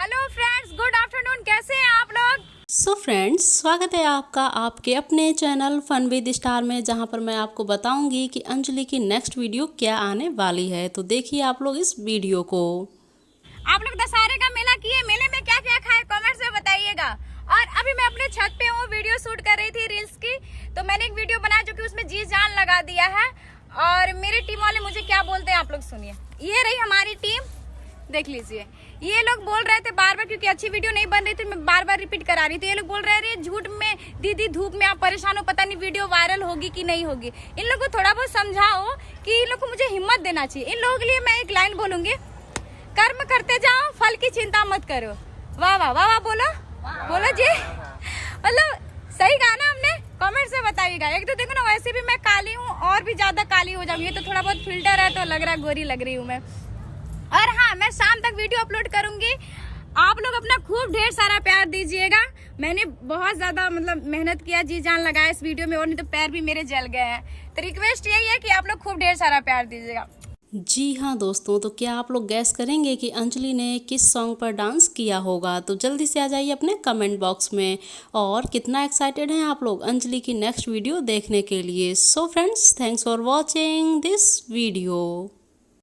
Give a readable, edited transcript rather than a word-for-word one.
Hello friends, good afternoon. कैसे हैं आप लोग? सो फ्रेंड्स, स्वागत है आपका आपके अपने चैनल फन विद स्टार में, जहां पर मैं आपको बताऊंगी कि अंजलि की नेक्स्ट वीडियो क्या आने वाली है। तो देखिए आप लोग इस वीडियो को। आप लोग दशहरे का मेला किए, मेले में क्या क्या खाए कमेंट्स में बताइएगा। और अभी मैं अपने छत पे हूँ, वीडियो शूट कर रही थी रील्स की। तो मैंने एक वीडियो बनाया जो कि उसमें जी जान लगा दिया है। और मेरे टीम वाले मुझे क्या बोलते हैं आप लोग सुनिए। ये रही हमारी टीम, देख लीजिए। ये लोग बोल रहे थे बार बार, क्योंकि अच्छी वीडियो नहीं बन रही थी, मैं बार बार रिपीट करा रही थी। ये लोग बोल रहे थे झूठ में दीदी धूप में आप परेशान हो, पता नहीं वीडियो वायरल होगी कि नहीं होगी। इन लोगों को थोड़ा बहुत समझाओ कि इन लोग को मुझे हिम्मत देना चाहिए। इन लोगों के लिए मैं एक लाइन बोलूंगी, कर्म करते जाओ, फल की चिंता मत करो। वाह वाह वाह वाह, बोलो बोलो जी। मतलब सही कहा ना हमने? कमेंट से बताइएगा। एक तो देखो ना, वैसे भी मैं काली हूँ और भी ज्यादा काली हो जाऊंगी। तो थोड़ा बहुत फिल्टर है तो लग रहा है गोरी लग रही हूँ मैं। और हाँ, मैं शाम तक वीडियो अपलोड करूंगी। आप लोग अपना खूब ढेर सारा प्यार दीजिएगा। मैंने बहुत ज्यादा मेहनत किया, जी जान लगाया इस वीडियो में, और नहीं तो पैर भी मेरे जल गए हैं। तो रिक्वेस्ट यही है कि आप लोग खूब ढेर सारा प्यार दीजिएगा। जी हाँ दोस्तों, तो क्या आप लोग गैस करेंगे कि अंजलि ने किस सॉन्ग पर डांस किया होगा? तो जल्दी से आ जाइए अपने कमेंट बॉक्स में। और कितना एक्साइटेड हैं आप लोग अंजलि की नेक्स्ट वीडियो देखने के लिए? So friends, thanks for watching this video.